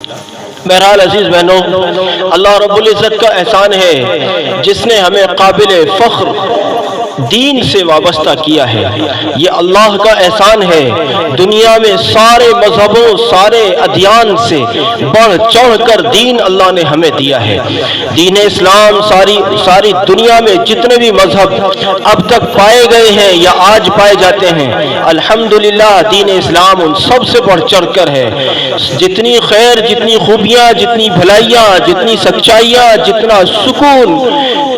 بہرحال عزیز بہنوں، اللہ رب العزت کا احسان ہے جس نے ہمیں قابل فخر دین سے وابستہ کیا ہے۔ یہ اللہ کا احسان ہے، دنیا میں سارے مذہبوں، سارے ادیان سے بڑھ چڑھ کر دین اللہ نے ہمیں دیا ہے۔ دین اسلام ساری دنیا میں جتنے بھی مذہب اب تک پائے گئے ہیں یا آج پائے جاتے ہیں، الحمدللہ دین اسلام ان سب سے بڑھ چڑھ کر ہے۔ جتنی خیر، جتنی خوبیاں، جتنی بھلائیاں، جتنی سچائیاں، جتنا سکون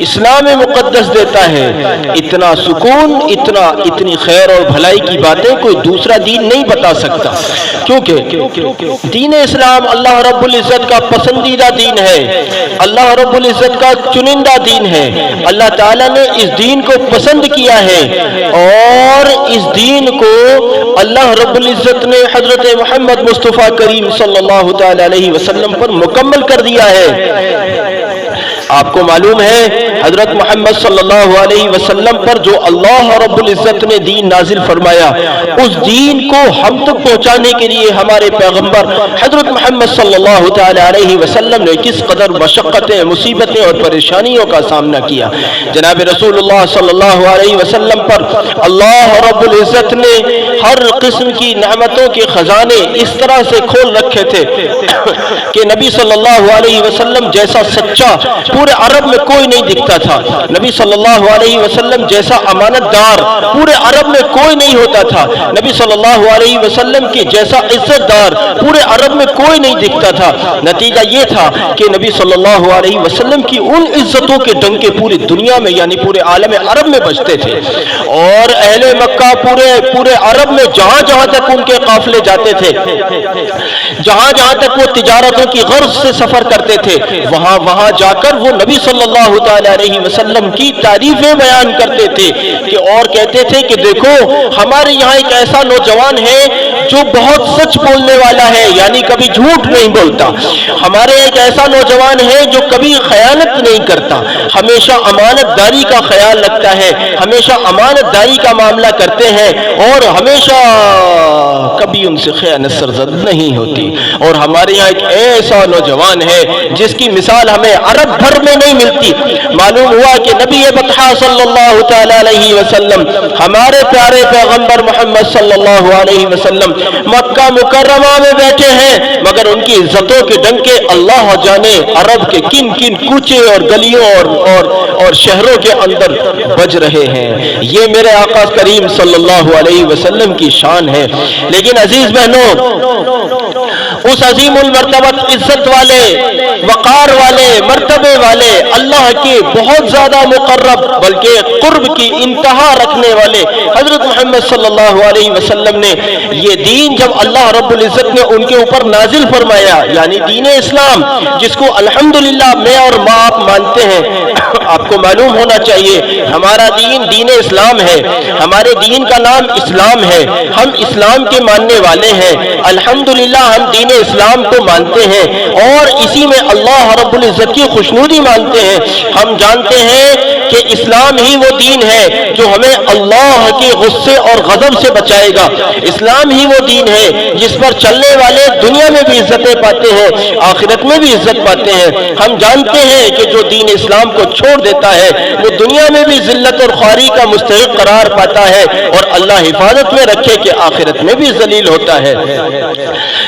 اسلام مقدس دیتا ہے، اتنا سکون، اتنی خیر اور بھلائی کی باتیں کوئی دوسرا دین نہیں بتا سکتا، کیونکہ دین اسلام اللہ رب العزت کا پسندیدہ دین ہے، اللہ رب العزت کا چنندہ دین ہے۔ اللہ تعالیٰ نے اس دین کو پسند کیا ہے اور اس دین کو اللہ رب العزت نے حضرت محمد مصطفیٰ کریم صلی اللہ تعالی علیہ وسلم پر مکمل کر دیا ہے۔ آپ کو معلوم ہے حضرت محمد صلی اللہ علیہ وسلم پر جو اللہ رب العزت نے دین نازل فرمایا، اس دین کو ہم تک پہنچانے کے لیے ہمارے پیغمبر حضرت محمد صلی اللہ تعالی علیہ وسلم نے کس قدر مشقتیں، مصیبتیں اور پریشانیوں کا سامنا کیا۔ جناب رسول اللہ صلی اللہ علیہ وسلم پر اللہ رب العزت نے ہر قسم کی نعمتوں کے خزانے اس طرح سے کھول رکھے تھے کہ نبی صلی اللہ علیہ وسلم جیسا سچا پورے عرب میں کوئی نہیں دکھتا تھا، نبی صلی اللہ علیہ وسلم جیسا امانت دار پورے عرب میں کوئی نہیں ہوتا تھا، نبی صلی اللہ علیہ وسلم کی جیسا عزت دار پورے عرب میں کوئی نہیں دکھتا تھا۔ نتیجہ یہ تھا کہ نبی صلی اللہ علیہ وسلم کی ان عزتوں کے ڈنکے پوری دنیا میں یعنی پورے عالم عرب میں بجتے تھے، اور اہل مکہ پورے عرب میں جہاں جہاں تک ان کے قافلے جاتے تھے، جہاں جہاں تک وہ تجارتوں کی غرض سے سفر کرتے تھے، وہاں جا کر وہ نبی صلی اللہ تعالی علیہ وسلم کی تعریفیں بیان کرتے تھے کہ اور کہتے تھے کہ دیکھو ہمارے یہاں ایک ایسا نوجوان ہے جو بہت سچ بولنے والا ہے، یعنی کبھی جھوٹ نہیں بولتا، ہمارے ایک ایسا نوجوان ہے جو کبھی خیانت نہیں کرتا، ہمیشہ امانت داری کا خیال رکھتا ہے، ہمیشہ امانت داری کا معاملہ کرتے ہیں اور ہمیشہ کبھی ان سے خیانت سرزد نہیں ہوتی۔ اور ہمارے یہاں ایک ایسا نوجوان ہے جس کی مثال ہمیں عرب بھر میں نہیں ملتی۔ معلوم ہوا کہ نبی بطحا صلی اللہ تعالی علیہ وسلم، ہمارے پیارے پیغمبر محمد صلی اللہ علیہ وسلم مکہ مکرمہ میں بیٹھے ہیں، مگر ان کی عزتوں کے ڈنکے اللہ جانے عرب کے کن کن کوچے اور گلیوں اور شہروں کے اندر بج رہے ہیں۔ یہ میرے آقا کریم صلی اللہ علیہ وسلم کی شان ہے۔ لیکن عزیز بہنوں، اس عظیم المرتبت عزت والے، وقار والے، مرتبے والے، اللہ کے بہت زیادہ مقرب بلکہ قرب کی انتہا رکھنے والے حضرت محمد صلی اللہ علیہ وسلم نے یہ دین جب اللہ رب العزت نے ان کے اوپر نازل فرمایا، یعنی دین اسلام جس کو الحمدللہ میں اور آپ مانتے ہیں، آپ کو معلوم ہونا چاہیے ہمارا دین اسلام ہے، ہمارے دین کا نام اسلام ہے، ہم اسلام کے ماننے والے ہیں، الحمدللہ ہم دین اسلام کو مانتے ہیں اور اسی میں اللہ رب العزت کی خوشنودی مانتے ہیں۔ ہم جانتے ہیں کہ اسلام ہی وہ دین ہے جو ہمیں اللہ کے غصے اور غضب سے بچائے گا، اسلام ہی وہ دین ہے جس پر چلنے والے دنیا میں بھی عزتیں پاتے ہیں، آخرت میں بھی عزت پاتے ہیں۔ ہم جانتے ہیں کہ جو دین اسلام کو چھوڑ دیتا ہے وہ دنیا میں بھی ذلت اور خواری کا مستحق قرار پاتا ہے اور اللہ حفاظت میں رکھے کہ آخرت میں بھی ذلیل ہوتا ہے۔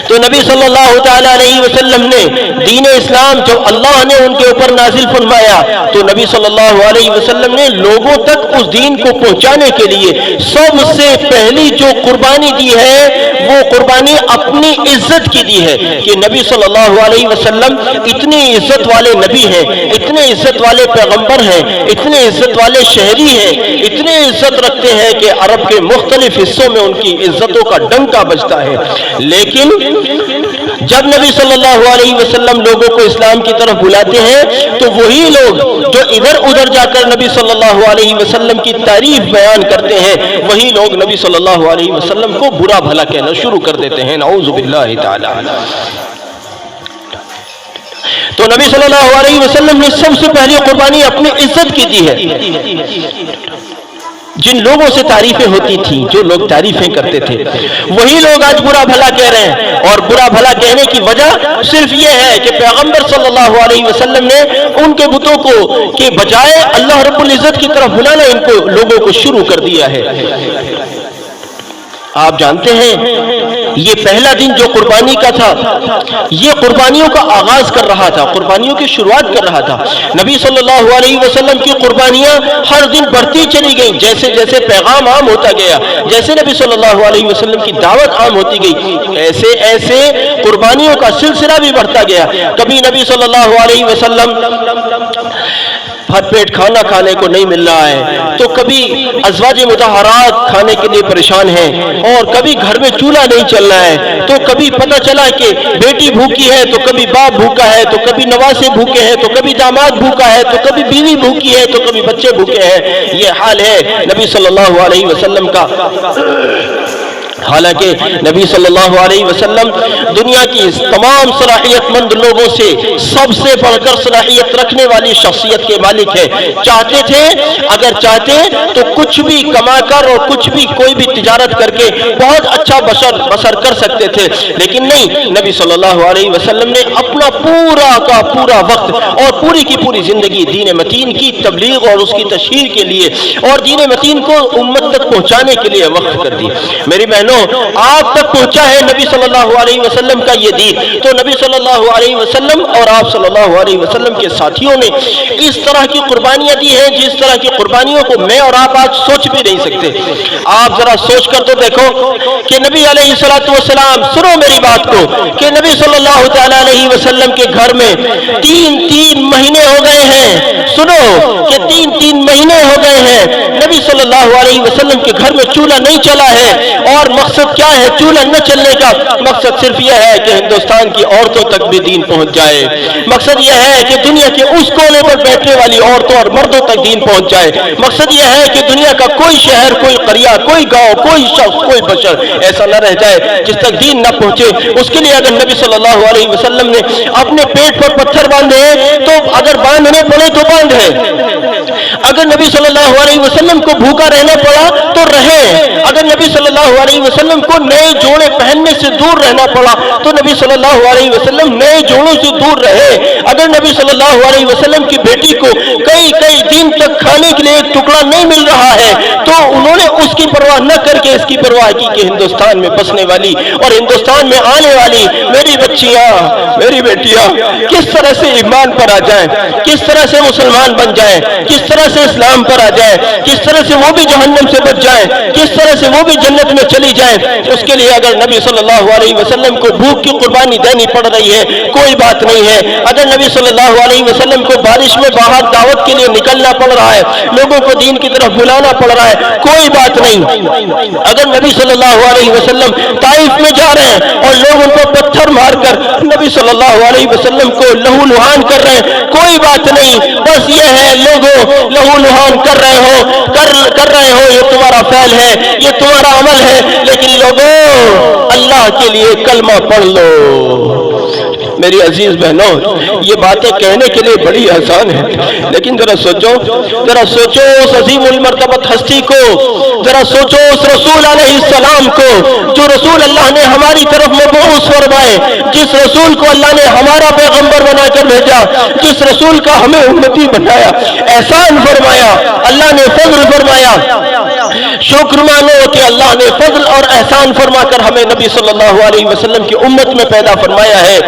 تو نبی صلی اللہ تعالی علیہ وسلم نے دین اسلام جو اللہ نے ان کے اوپر نازل فرمایا، تو نبی صلی اللہ علیہ وسلم نے لوگوں تک اس دین کو پہنچانے کے لیے سب سے پہلی جو قربانی دی ہے وہ قربانی اپنی عزت کی دی ہے کہ نبی صلی اللہ علیہ وسلم اتنی عزت والے نبی ہیں، اتنے عزت والے پیغمبر ہیں، اتنے عزت والے شہری ہیں، اتنے عزت رکھتے ہیں کہ عرب کے مختلف حصوں میں ان کی عزتوں کا ڈنکا بجتا ہے۔ لیکن جب نبی صلی اللہ علیہ وسلم لوگوں کو اسلام کی طرف بلاتے ہیں تو وہی لوگ جو ادھر ادھر جا کر نبی صلی اللہ علیہ وسلم کی تعریف بیان کرتے ہیں، وہی لوگ نبی صلی اللہ علیہ وسلم کو برا بھلا کہنا شروع کر دیتے ہیں، نعوذ باللہ تعالی۔ تو نبی صلی اللہ علیہ وسلم نے سب سے پہلی قربانی اپنی عزت کی دی ہے۔ جن لوگوں سے تعریفیں ہوتی تھیں، جو لوگ تعریفیں کرتے تھے، وہی لوگ آج برا بھلا کہہ رہے ہیں. اور برا بھلا کہنے کی وجہ صرف یہ ہے کہ پیغمبر صلی اللہ علیہ وسلم نے ان کے بتوں کو کے بجائے اللہ رب العزت کی طرف بلانا ان کو لوگوں کو شروع کر دیا ہے. آپ جانتے ہیں یہ پہلا دن جو قربانی کا تھا، یہ قربانیوں کا آغاز کر رہا تھا، قربانیوں کی شروعات کر رہا تھا. نبی صلی اللہ علیہ وسلم کی قربانیاں ہر دن بڑھتی چلی گئیں، جیسے جیسے پیغام عام ہوتا گیا، جیسے نبی صلی اللہ علیہ وسلم کی دعوت عام ہوتی گئی، ایسے ایسے قربانیوں کا سلسلہ بھی بڑھتا گیا. کبھی نبی صلی اللہ علیہ وسلم بھر پیٹ کھانا کھانے کو نہیں مل رہا ہے تو کبھی ازواج مطہرات کھانے کے لیے پریشان ہیں، اور کبھی گھر میں چولہا نہیں چل رہا ہے تو کبھی پتہ چلا کہ بیٹی بھوکی ہے تو کبھی باپ بھوکا ہے تو کبھی نواسے بھوکے ہیں تو کبھی داماد بھوکا ہے تو کبھی بیوی بھوکی ہے تو کبھی بچے بھوکے ہیں. یہ حال ہے نبی صلی اللہ علیہ وسلم کا. حالانکہ نبی صلی اللہ علیہ وسلم دنیا کی تمام صلاحیت مند لوگوں سے سب سے بڑھ کر صلاحیت رکھنے والی شخصیت کے مالک ہے. چاہتے تھے، اگر چاہتے تو کچھ بھی کما کر اور کچھ بھی کوئی بھی تجارت کر کے بہت اچھا بسر کر سکتے تھے، لیکن نہیں، نبی صلی اللہ علیہ وسلم نے اپنا پورا کا پورا وقت اور پوری کی پوری زندگی دین متین کی تبلیغ اور اس کی تشہیر کے لیے اور دین متین کو امت تک پہنچانے کے لیے وقف کر دی. میری بہنوں، آپ تک پہنچا ہے نبی صلی اللہ علیہ وسلم کا یہ دین، تو نبی صلی اللہ علیہ وسلم اور آپ صلی اللہ علیہ وسلم کے ساتھیوں نے اس طرح کی قربانیاں دی ہیں جس طرح کی قربانیوں کو میں اور آپ آج سوچ بھی نہیں سکتے. آپ ذرا سوچ کر تو دیکھو کہ نبی علیہ الصلوۃ والسلام، سنو میری بات کو، کہ نبی صلی اللہ تعالی علیہ وسلم کے گھر میں تین مہینے ہو گئے ہیں، سنو کہ تین مہینے ہو گئے ہیں نبی صلی اللہ علیہ وسلم کے گھر میں چولہا نہیں چلا ہے. اور مقصد کیا ہے چولہا نہ چلنے کا؟ مقصد صرف یہ ہے کہ ہندوستان کی عورتوں تک بھی دین پہنچ جائے. مقصد یہ ہے کہ دنیا کے اس کونے پر بیٹھنے والی عورتوں اور مردوں تک دین پہنچ جائے. مقصد یہ ہے کہ دنیا کا کوئی شہر، کوئی قریہ، کوئی گاؤں، کوئی شخص، کوئی بشر ایسا نہ رہ جائے جس تک دین نہ پہنچے. اس کے لیے اگر نبی صلی اللہ علیہ وسلم نے اپنے پیٹ پر پتھر باندھے تو اگر باندھنے پڑے تو باندھے، اگر نبی صلی اللہ علیہ وسلم کو بھوکا رہنا پڑا تو رہے، اگر نبی صلی اللہ علیہ وسلم کو نئے جوڑے پہننے سے دور رہنا پڑا تو نبی صلی اللہ علیہ وسلم نئے جوڑوں سے دور رہے. اگر نبی صلی اللہ علیہ وسلم کی بیٹی کو کئی دن تک کھانے کے لیے ایک ٹکڑا نہیں مل رہا ہے تو انہوں نے اس کی پرواہ نہ کر کے اس کی پرواہ کی کہ ہندوستان میں بسنے والی اور ہندوستان میں آنے والی میری بچیاں، میری بیٹیاں کس طرح سے ایمان پر آ جائیں، کس طرح سے مسلمان بن جائیں، کس طرح سے اسلام پر آ جائیں، کس طرح سے وہ بھی جہنم سے بچ جائیں، کس طرح سے وہ بھی جنت میں چلی جائیں. اس کے لیے اگر نبی صلی اللہ علیہ وسلم کو بھوک کی قربانی دینی پڑ رہی ہے کوئی بات نہیں ہے. اگر نبی صلی اللہ علیہ وسلم کو بارش میں باہر دعوت کے لیے نکلنا پڑ رہا ہے، لوگوں کو دین کی طرف بلانا پڑ رہا ہے، کوئی بات نہیں. اگر نبی صلی اللہ علیہ وسلم طائف میں جا رہے ہیں اور لوگ ان کو پتھر مار کر نبی صلی اللہ علیہ وسلم کو لہو لہان کر رہے ہیں، کوئی بات نہیں. بس یہ ہے لوگوں لہو لہان کر رہے ہو یہ تمہارا فعل ہے، یہ تمہارا عمل ہے، لیکن لوگوں اللہ کے لیے کلمہ پڑھ لو. میری عزیز بہنوں، یہ باتیں کہنے کے لیے بڑی آسان ہے، لیکن ذرا سوچو اس عظیم المرتبت ہستی کو، ذرا سوچو اس رسول علیہ السلام کو جو رسول اللہ نے ہماری طرف مبعوث فرمائے، جس رسول کو اللہ نے ہمارا پیغمبر بنا کر بھیجا، جس رسول کا ہمیں امتی بنایا، احسان فرمایا، اللہ نے فضل فرمایا. شکر مانو کہ اللہ نے فضل اور احسان فرما کر ہمیں نبی صلی اللہ علیہ وسلم کی امت میں پیدا فرمایا ہے.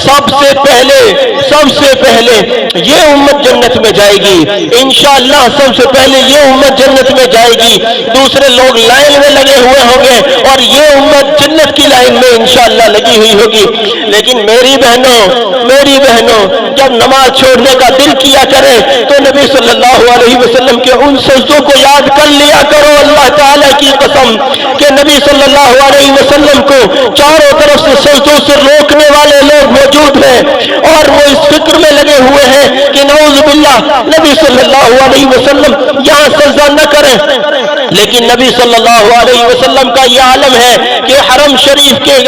سب سے پہلے یہ امت جنت میں جائے گی انشاءاللہ. سب سے پہلے یہ امت جنت میں جائے گی، دوسرے لوگ لائن میں لگے ہوئے ہوں گے اور یہ امت جنت کی لائن میں انشاءاللہ لگی ہوئی ہوگی. لیکن میری بہنوں جب نماز چھوڑنے کا دل کیا کرے تو نبی صلی اللہ علیہ وسلم کے ان سجدوں کو یاد کر لیا کرو. اللہ تعالیٰ کی قسم کہ نبی صلی اللہ علیہ وسلم کو چاروں طرف سے سجدوں سے روکنے والے لوگ موجود ہیں اور وہ اس فکر میں لگے ہوئے ہیں کہ نعوذ باللہ نبی صلی اللہ علیہ وسلم یہاں سجدہ نہ کریں. لیکن نبی صلی اللہ علیہ وسلم کا یہ عالم ہے کہ حرم شریف کے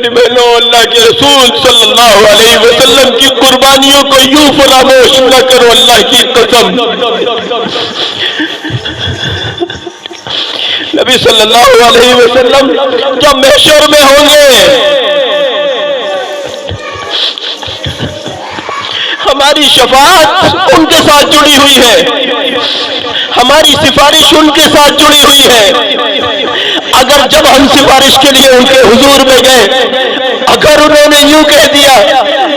میری بہنوں، اللہ کے رسول صلی اللہ علیہ وسلم کی قربانیوں کو یوں فراموش نہ کرو، اللہ کی قسم۔ نبی صلی اللہ علیہ وسلم جب محشر میں ہوں گے، ہماری شفاعت ان کے ساتھ جڑی ہوئی ہے، ہماری سفارش ان کے ساتھ جڑی ہوئی ہے۔ اگر جب ہم سفارش کے لیے ان کے حضور میں گئے، اگر انہوں نے یوں کہہ دیا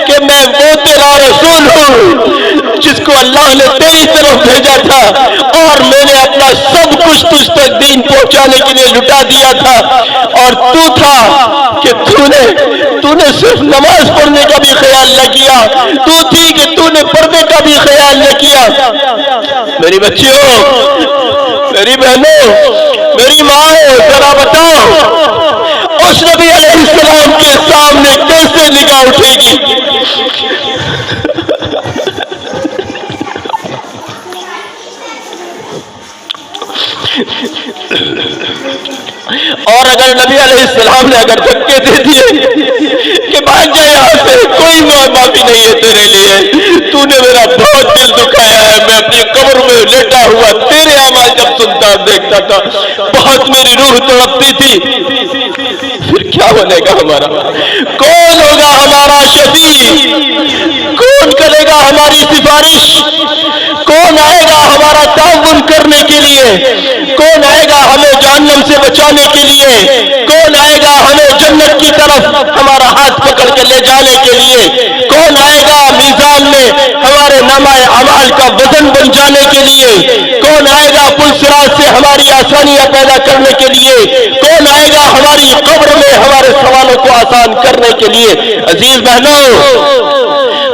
کہ میں وہ تیرا رسول ہوں جس کو اللہ نے تیری طرف بھیجا تھا، اور میں نے اپنا سب کچھ تجھ تک دین پہنچانے کے لیے لٹا دیا تھا، اور تو تھا کہ تو نے صرف نماز پڑھنے کا بھی خیال نہ کیا، تو تھی کہ تو نے پردے کا بھی خیال نہ کیا۔ میری بچیوں، میری بہنوں، میری ماں، ذرا بتاؤ اس نبی علیہ السلام کے سامنے کیسے نگاہ اٹھے گی؟ اور اگر نبی علیہ السلام نے اگر دھکے دے دیے کہ بھاگ جائے یہاں سے، کوئی معافی نہیں ہے تیرے لیے، تو نے میرا بہت دل دکھایا ہے، میں اپنی قبر میں لیٹا ہوا تیرے اعمال جب سنتا دیکھتا تھا بہت میری روح تڑپتی تھی، پھر کیا بنے گا ہمارا؟ کون ہوگا ہمارا شفیع؟ کون کرے گا ہماری سفارش؟ کون آئے گا ہمارا تعاون کرنے کے لیے؟ کون آئے گا ہمیں جہنم سے بچانے کے لیے؟ کون آئے گا ہمیں جنت کی طرف ہمارا ہاتھ پکڑ کے لے جانے کے لیے؟ کون آئے گا میزان میں ہمارے نامہ اعمال کا وزن بن جانے کے لیے؟ کون آئے گا پل صراط سے ہماری آسانیاں پیدا کرنے کے لیے؟ کون آئے گا ہماری قبر میں ہمارے سوالوں کو آسان کرنے کے لیے؟ عزیز بہنوں،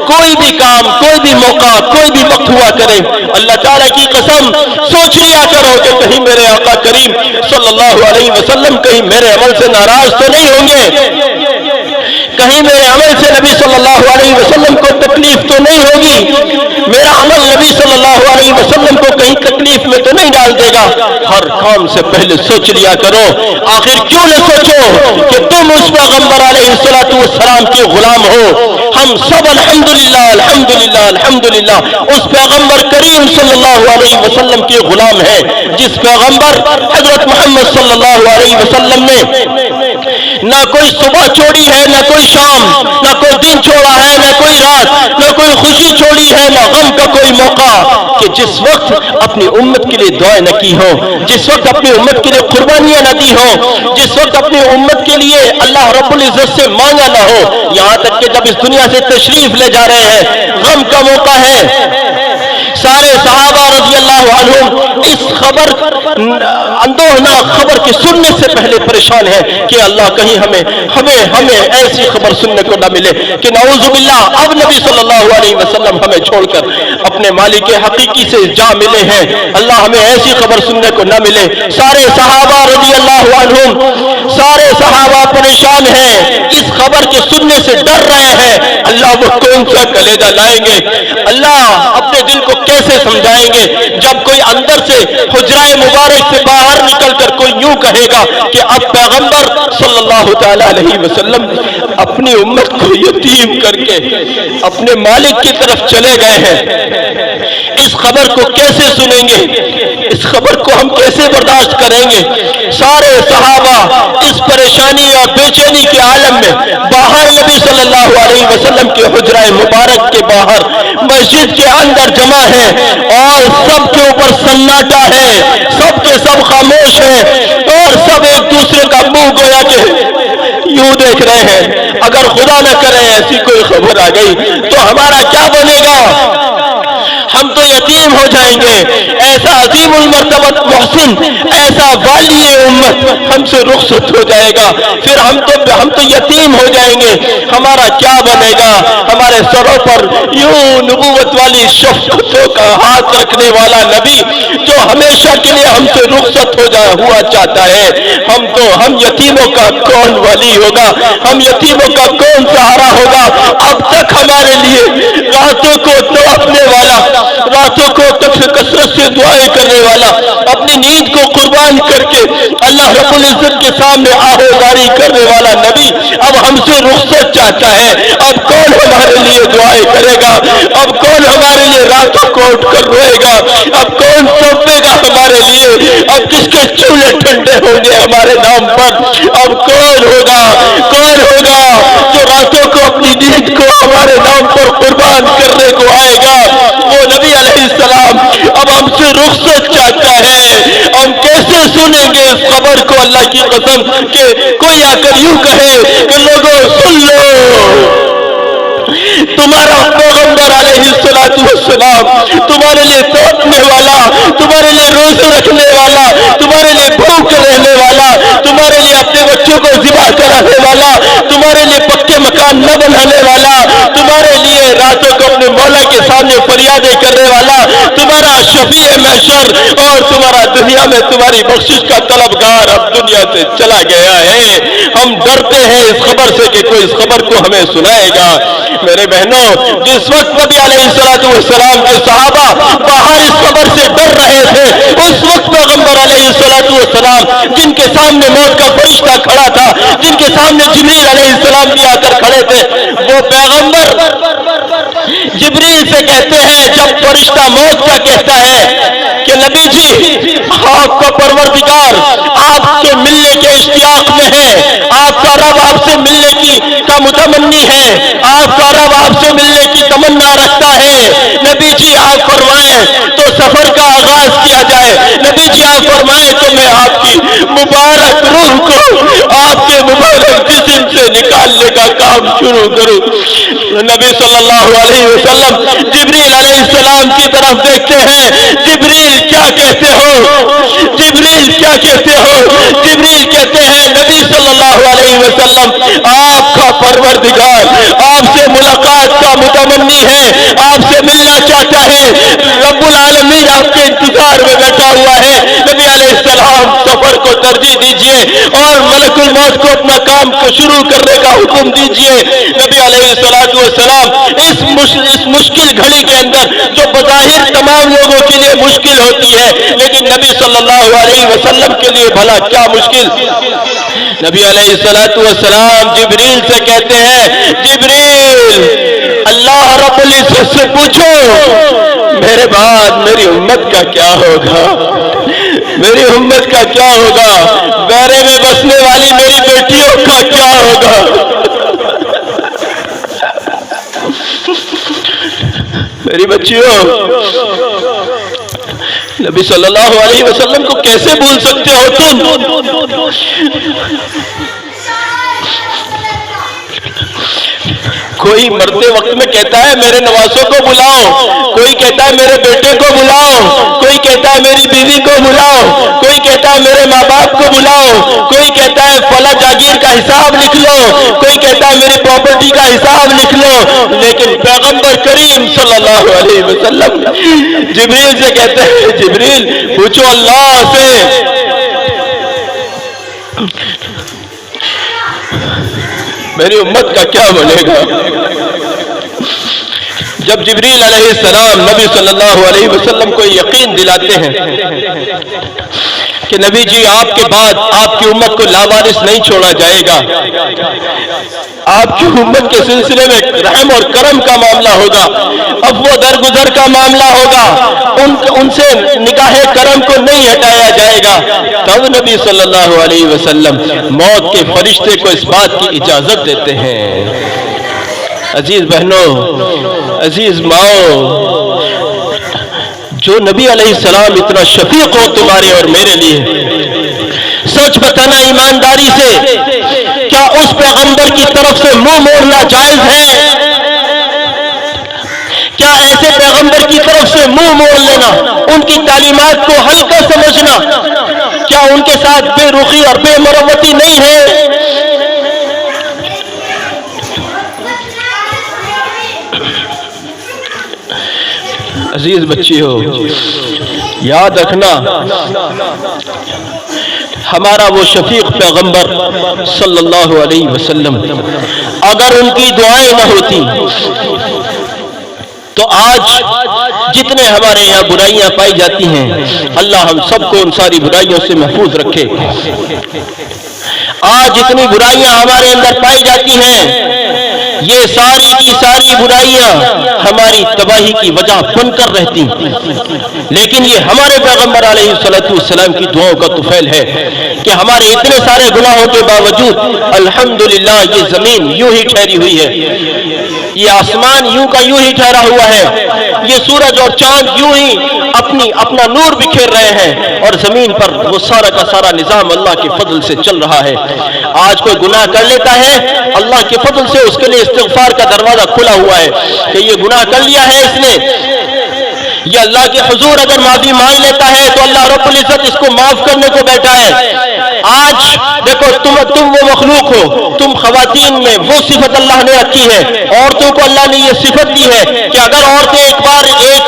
کوئی بھی کام، کوئی بھی موقع، کوئی بھی وقت ہوا کرے، اللہ تعالیٰ کی قسم سوچ لیا کرو کہ کہیں میرے آقا کریم صلی اللہ علیہ وسلم کہیں میرے عمل سے ناراض تو نہیں ہوں گے، کہیں میرے عمل سے نبی صلی اللہ علیہ وسلم کو تکلیف تو نہیں ہوگی، میرا عمل نبی صلی اللہ علیہ وسلم کو کہیں تکلیف میں تو نہیں ڈال دے گا۔ ہر کام سے پہلے سوچ لیا کرو، آخر کیوں نہ سوچو کہ تم اس پیغمبر علیہ السلام کے غلام ہو۔ ہم سب الحمدللہ الحمدللہ الحمدللہ اس پیغمبر کریم صلی اللہ علیہ وسلم کے غلام ہیں، جس پیغمبر حضرت محمد صلی اللہ علیہ وسلم نے نہ کوئی صبح چھوڑی ہے، نہ کوئی شام، نہ کوئی دن چھوڑا ہے، نہ کوئی رات، نہ کوئی خوشی چھوڑی ہے، نہ غم کا کوئی موقع، کہ جس وقت اپنی امت کے لیے دعائیں نہ کی ہو، جس وقت اپنی امت کے لیے قربانیاں نہ دی ہو، جس وقت اپنی امت کے لیے اللہ رب العزت سے مانگا نہ ہو، یہاں تک کہ جب اس دنیا سے تشریف لے جا رہے ہیں غم کا موقع ہے۔ سارے صحابہ رضی اللہ عنہم اس خبر اندوہناک خبر کے سننے سے پہلے پریشان ہے کہ اللہ کہیں ہمیں ایسی خبر سننے کو نہ ملے کہ نعوذ باللہ اب نبی صلی اللہ علیہ وسلم ہمیں چھوڑ کر اپنے مالک حقیقی سے جا ملے ہیں، اللہ ہمیں ایسی خبر سننے کو نہ ملے۔ سارے صحابہ رضی اللہ عنہم، سارے صحابہ پریشان ہیں، اس خبر کے سننے سے ڈر رہے ہیں، اللہ وہ کون سا کلیجہ لائیں گے، اللہ اپنے دل کو کیسے سمجھائیں گے جب کوئی اندر سے حجرہ مبارک سے باہر نکل کر کوئی یوں کہے گا کہ اب پیغمبر صلی اللہ تعالی علیہ وسلم اپنی امت کو یتیم کر کے اپنے مالک کی طرف چلے گئے ہیں، اس خبر کو کیسے سنیں گے، اس خبر کو ہم کیسے برداشت کریں گے؟ سارے صحابہ اس پریشانی اور بے چینی کے عالم میں باہر نبی صلی اللہ علیہ وسلم کے حجرہ مبارک کے باہر مسجد کے اندر جمع ہیں، اور سب کے اوپر سناٹا ہے، سب کے سب خاموش ہیں، اور سب ایک دوسرے کا منہ گویا کہ یوں دیکھ رہے ہیں۔ اگر خدا نہ کرے ایسی کوئی خبر آ گئی تو ہمارا کیا بنے گا؟ ہم تو یتیم ہو جائیں گے۔ ایسا عظیم المرتبت محسن، ایسا والی امت ہم سے رخصت ہو جائے گا، پھر ہم تو یتیم ہو جائیں گے، ہمارا کیا بنے گا؟ ہمارے سروں پر یوں نبوت والی شفقتوں کا ہاتھ رکھنے والا نبی جو ہمیشہ کے لیے ہم سے رخصت ہوا چاہتا ہے، ہم یتیموں کا کون ولی ہوگا؟ ہم یتیموں کا کون سہارا ہوگا؟ اب تک ہمارے لیے راتوں کو تڑپنے والا، راتوں کو کثرت سے دعائیں کرنے والا، اپنی نیند کو قربان کر کے اللہ رب العزت کے سامنے آہوازاری کرنے والا نبی اب ہم سے رخصت چاہتا ہے۔ اب کون ہمارے لیے دعائیں کرے گا؟ اب کون ہمارے لیے راتوں کو اٹھ کر روئے گا؟ اب کون سونپے گا ہمارے لیے؟ اب کس کے چولہے ٹھنڈے ہوں گے ہمارے نام پر؟ اب کون ہوگا جو راتوں کو اپنی نیند کو ہمارے نام پر قربان کرنے کو آئے گا؟ وہ نبی علیہ السلام اب ہم سے رخصت چاہتا ہے۔ ہم کیسے سنیں گے اس خبر کو؟ اللہ کی قسم کہ کوئی آ کر یوں کہے کہ لوگوں سن لو، تمہارا پیغمبر علیہ السلام تمہارے لیے توڑنے والا، تمہارے لیے روزے رکھنے والا، تمہارے لیے بھوک رہنے والا، تمہارے لیے اپنے بچوں کو ذبح کرانے والا، تمہارے لیے پکے مکان نہ بنانے والا، تمہارے لیے راتوں کو اپنے مولا کے سامنے فریادیں کرنے والا، تمہارا شفیع محشر اور تمہارا دنیا میں تمہاری بخشش کا طلبگار اب دنیا سے چلا گیا ہے۔ ہم ڈرتے ہیں اس خبر سے کہ کوئی اس خبر کو ہمیں سنائے گا۔ میرے بہنوں، جس وقت نبی علیہ السلام کے صحابہ باہر اس خبر سے ڈر رہے تھے، اس وقت پیغمبر علیہ السلام جن کے سامنے موت کا فرشتہ کھڑا تھا، جن کے سامنے جبریل علیہ السلام بھی آ کر کھڑے تھے، وہ پیغمبر جبریل سے کہتے ہیں، جب فرشتہ موت کا کہتا ہے کہ نبی جی آپ کا پروردگار آپ سے ملنے کے اشتیاق میں ہے، آپ کا رب آپ سے ملنے کا متمنی ہے، آپ کا رب آپ سے ملنے کی تمنا رکھتا ہے، نبی جی آپ فرمائیں تو سفر کا آغاز کیا جائے، نبی جی آپ فرمائیں تو میں آپ کی مبارک روح کو آپ کے مبارک جسم سے نکالنے کا کام شروع کروں۔ نبی صلی اللہ علیہ وسلم جبریل علیہ السلام کی طرف دیکھتے ہیں، جبریل کیا کہتے ہو؟ جبریل کیا کہتے ہو؟ جبریل کہتے ہیں نبی صلی اللہ علیہ وسلم آپ کا پروردگار آپ سے ملاقات کا متمنی ہے، آپ سے ملنا چاہتا ہے، رب العالمین آپ کے انتظار میں بیٹھا ہوا ہے۔ نبی علیہ السلام سفر کو ترجیح دیجئے اور ملک الموت کو اپنا کام کو شروع کرنے کا حکم دیجئے۔ نبی علیہ السلام اس مشکل گھڑی کے اندر جو بظاہر تمام لوگوں کے لیے مشکل ہوتی ہے، لیکن نبی صلی اللہ علیہ وسلم کے لیے بھلا کیا مشکل؟ نبی علیہ السلام جبریل سے کہتے ہیں، جبریل اللہ رب العزت سے پوچھو میرے بعد میری امت کا کیا ہوگا، میری امت کا کیا ہوگا، بیرے میں بسنے والی میری بیٹیوں کا کیا ہوگا۔ میری بچیوں، نبی صلی اللہ علیہ وسلم کو کیسے بھول سکتے ہو تم؟ کوئی مرتے وقت میں کہتا ہے میرے نواسوں کو بلاؤ، کوئی کہتا ہے میرے بیٹے کو بلاؤ، کوئی کہتا ہے میری بیوی کو بلاؤ، کوئی کہتا ہے میرے ماں باپ کو بلاؤ، کوئی کہتا ہے فلاں جاگیر کا حساب لکھ لو، کوئی کہتا ہے میری پراپرٹی کا حساب لکھ لو، لیکن پیغمبر کریم صلی اللہ علیہ وسلم جبریل سے کہتے ہیں، جبریل پوچھو اللہ سے میری امت کا کیا بنے گا۔ جب جبریل علیہ السلام نبی صلی اللہ علیہ وسلم کو یقین دلاتے ہیں کہ نبی جی آپ کے بعد آپ کی امت کو لاوارث نہیں چھوڑا جائے گا، آپ کی امت کے سلسلے میں رحم اور کرم کا معاملہ ہوگا، عفو درگزر کا معاملہ ہوگا، ان سے نگاہ کرم کو نہیں ہٹایا جائے گا، تب نبی صلی اللہ علیہ وسلم موت کے فرشتے کو اس بات کی اجازت دیتے ہیں۔ عزیز بہنوں، عزیز ماؤں، جو نبی علیہ السلام اتنا شفیق ہو تمہارے اور میرے لیے، سچ بتانا ایمانداری سے، کیا اس پیغمبر کی طرف سے منہ موڑنا جائز ہے؟ کیا ایسے پیغمبر کی طرف سے منہ موڑ لینا، ان کی تعلیمات کو ہلکا سمجھنا، کیا ان کے ساتھ بے رخی اور بے مروتی نہیں ہے؟ عزیز بچیوں، یاد رکھنا، ہمارا وہ شفیق پیغمبر صلی اللہ علیہ وسلم، اگر ان کی دعائیں نہ ہوتی تو آج جتنے جتنے ہمارے یہاں برائیاں پائی جاتی ہیں اللہ ہم سب کو ان ساری برائیوں سے محفوظ رکھے۔ آج جتنی برائیاں ہمارے اندر پائی جاتی ہیں یہ ساری کی ساری برائیاں ہماری تباہی کی وجہ بن کر رہتی، لیکن یہ ہمارے پیغمبر علیہ السلام کی دعاؤں کا طفیل ہے کہ ہمارے اتنے سارے گناہوں کے باوجود الحمدللہ یہ زمین یوں ہی ٹھہری ہوئی ہے، یہ آسمان یوں کا یوں ہی ٹھہرا ہوا ہے، یہ سورج اور چاند یوں ہی اپنا نور بکھیر رہے ہیں، اور زمین پر وہ سارا کا سارا نظام اللہ کے فضل سے چل رہا ہے۔ آج کوئی گناہ کر لیتا ہے اللہ کے فضل سے اس کے لیے استغفار کا دروازہ کھلا ہوا ہے کہ یہ گناہ کر لیا ہے اس نے، یہ اللہ کے حضور اگر معافی مانگ لیتا ہے تو اللہ رب العزت اس کو معاف کرنے کو بیٹھا ہے۔ آج دیکھو تم وہ مخلوق ہو، تم خواتین میں وہ صفت اللہ نے رکھی ہے، عورتوں کو اللہ نے یہ صفت دی ہے کہ اگر عورتیں ایک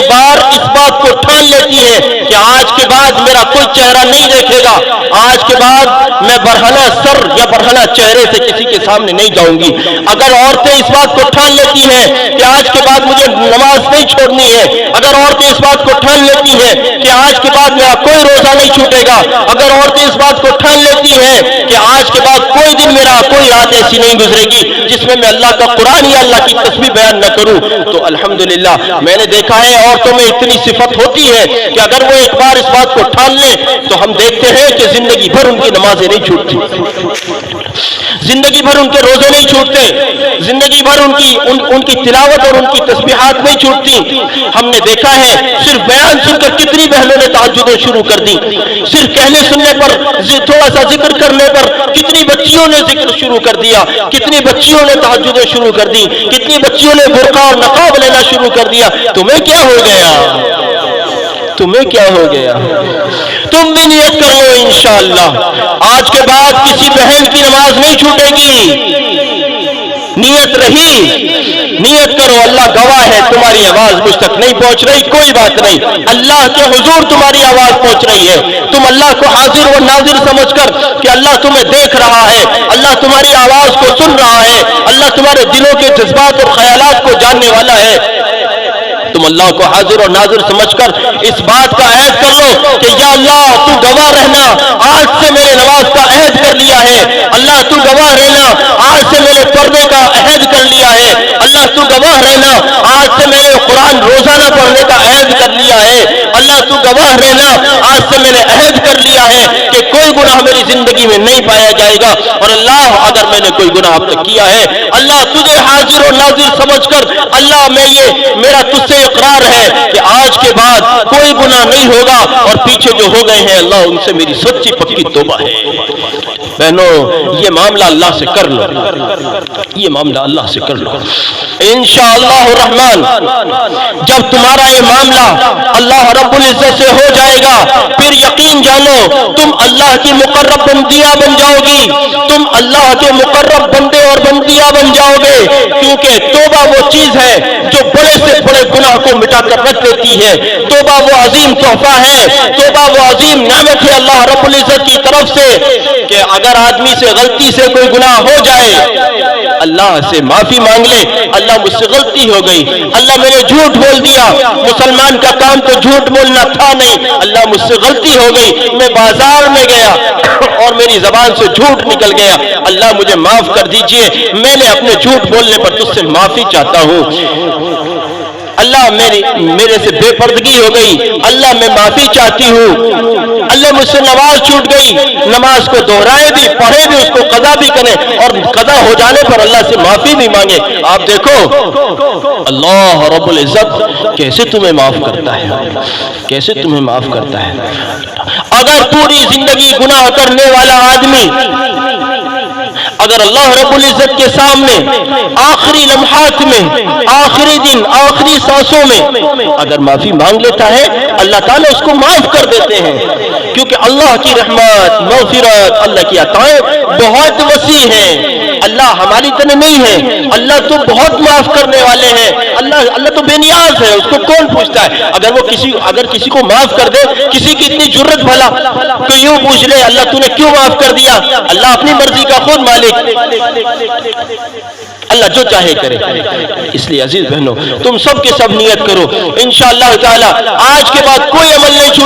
بار اس بات کو ٹھان لیتی ہیں کہ آج کے بعد میرا کوئی چہرہ نہیں دیکھے گا، آج کے بعد میں برہنہ سر یا برہنہ چہرے سے کسی کے سامنے نہیں جاؤں گی، اگر عورتیں اس بات کو ٹھان لیتی ہیں کہ آج کے بعد مجھے نماز نہیں چھوڑنی ہے، اگر عورتیں اس بات کو ٹھان لیتی ہیں کہ آج کے بعد میرا کوئی روزہ نہیں چھوٹے گا، اگر عورتیں اس بات کو ٹھان لیتی ہیں کہ آج کے بعد کوئی دن میرا کوئی رات ایسی نہیں گزرے گی جس میں اللہ کا قرآن یا اللہ کی تسبیح بیان نہ کروں، تو الحمدللہ میں نے دیکھا ہے عورتوں میں اتنی صفت ہوتی ہے کہ اگر وہ ایک بار اس بات کو ٹھان لیں تو ہم دیکھتے ہیں کہ زندگی بھر ان کی نمازیں نہیں چھوٹتی، زندگی بھر ان کے روزے نہیں چھوٹتے، زندگی بھر ان کی تلاوت اور ان کی تسبیحات نہیں چھوٹتی۔ ہم نے دیکھا ہے صرف بیان سن کر کتنی بہنوں نے تہجدیں شروع کر دی، صرف کہنے سننے پر تھوڑا سا ذکر کرنے پر کتنی بچیوں نے ذکر شروع کر دیا، کتنی بچیوں نے تہجدیں شروع کر دی، کتنی بچیوں نے برقع اور نقاب لینا شروع کر دیا۔ تمہیں کیا ہو گیا؟ تمہیں کیا ہو گیا؟ تم بھی نیت کر لو انشاءاللہ آج کے بعد کسی بہن کی نماز نہیں چھوٹے گی۔ نیت رہی، نیت کرو، اللہ گواہ ہے تمہاری آواز مجھ تک نہیں پہنچ رہی، کوئی بات نہیں، اللہ کے حضور تمہاری آواز پہنچ رہی ہے، تم اللہ کو حاضر و ناظر سمجھ کر کہ اللہ تمہیں دیکھ رہا ہے، اللہ تمہاری آواز کو سن رہا ہے، اللہ تمہارے دلوں کے جذبات اور خیالات کو جاننے والا ہے، تم اللہ کو حاضر اور ناظر سمجھ کر اس بات کا عہد کر لو کہ یا اللہ تو گواہ رہنا، آج سے میں نے نماز کا عہد کر لیا ہے، اللہ تو گواہ رہنا، آج سے میں نے پردے کا عہد کر لیا ہے، اللہ تو گواہ رہنا، آج سے میں نے قرآن روزانہ پڑھنے کا عہد کر لیا ہے، اللہ تو گواہ رہنا، آج سے میں نے عہد کر لیا ہے کہ کوئی گناہ میری زندگی میں نہیں پایا جائے گا، اور اللہ اگر میں نے کوئی گناہ اب تک کیا ہے اللہ تجھے حاضر اور ناظر سمجھ کر اللہ میرا تجھ سے اقرار ہے کہ آج کے بعد کوئی گناہ نہیں ہوگا، اور پیچھے جو ہو گئے ہیں اللہ ان سے میری سچی پکی توبہ ہے۔ بہنوں یہ معاملہ اللہ سے کر لو، یہ معاملہ اللہ سے کر لو انشاءاللہ الرحمن۔ جب تمہارا یہ معاملہ اللہ رب العزت سے ہو جائے گا پھر یقین جانو تم اللہ کی مقرب بندیاں بن جاؤ گی، تم اللہ کے مقرب بندے اور بندیاں بن جاؤ گے، کیونکہ توبہ وہ چیز ہے جو بڑے سے بڑے گناہ کو مٹا کر رکھ دیتی ہے، توبہ وہ عظیم تحفہ ہے، توبہ وہ عظیم نعمت ہے اللہ رب العزت کی طرف سے کہ اگر آدمی سے غلطی سے کوئی گناہ ہو جائے اللہ سے معافی مانگ لے، اللہ مجھ سے غلطی ہو گئی، اللہ میں نے جھوٹ بول دیا، مسلمان کا کام تو جھوٹ بولنا تھا نہیں، اللہ مجھ سے غلطی ہو گئی، میں بازار میں گیا اور میری زبان سے جھوٹ نکل گیا، اللہ مجھے معاف کر دیجئے، میں نے اپنے جھوٹ بولنے پر تجھ سے معافی چاہتا ہوں، اللہ میرے سے بے پردگی ہو گئی، اللہ میں معافی چاہتی ہوں، اللہ مجھ سے نماز چھوٹ گئی، نماز کو دہرائے بھی، پڑھے بھی، اس کو قضا بھی کرے، اور قضا ہو جانے پر اللہ سے معافی بھی مانگے۔ آپ دیکھو اللہ رب العزت کیسے تمہیں معاف کرتا ہے، کیسے تمہیں معاف کرتا ہے۔ اگر پوری زندگی گناہ کرنے والا آدمی اگر اللہ رب العزت کے سامنے آخری لمحات میں، آخری دن، آخری سانسوں میں اگر معافی مانگ لیتا ہے اللہ تعالیٰ اس کو معاف کر دیتے ہیں، کیونکہ اللہ کی رحمت، مغفرت، اللہ کی عطائیں بہت وسیع ہیں، اللہ ہماری طرح نہیں ہے، اللہ تو بہت معاف کرنے والے ہیں، اللہ تو بے نیاز ہے، اس کو کون پوچھتا ہے؟ اگر کسی کو معاف کر دے، کسی کی اتنی جرت بھلا تو یوں پوچھ لے اللہ تو نے کیوں معاف کر دیا؟ اللہ اپنی مرضی کا خود مالک، اللہ جو چاہے کرے۔ اس لیے عزیز بہنوں، تم سب کے سب نیت کرو، انشاءاللہ تعالی آج کے بعد کوئی عمل نہیں چھوٹے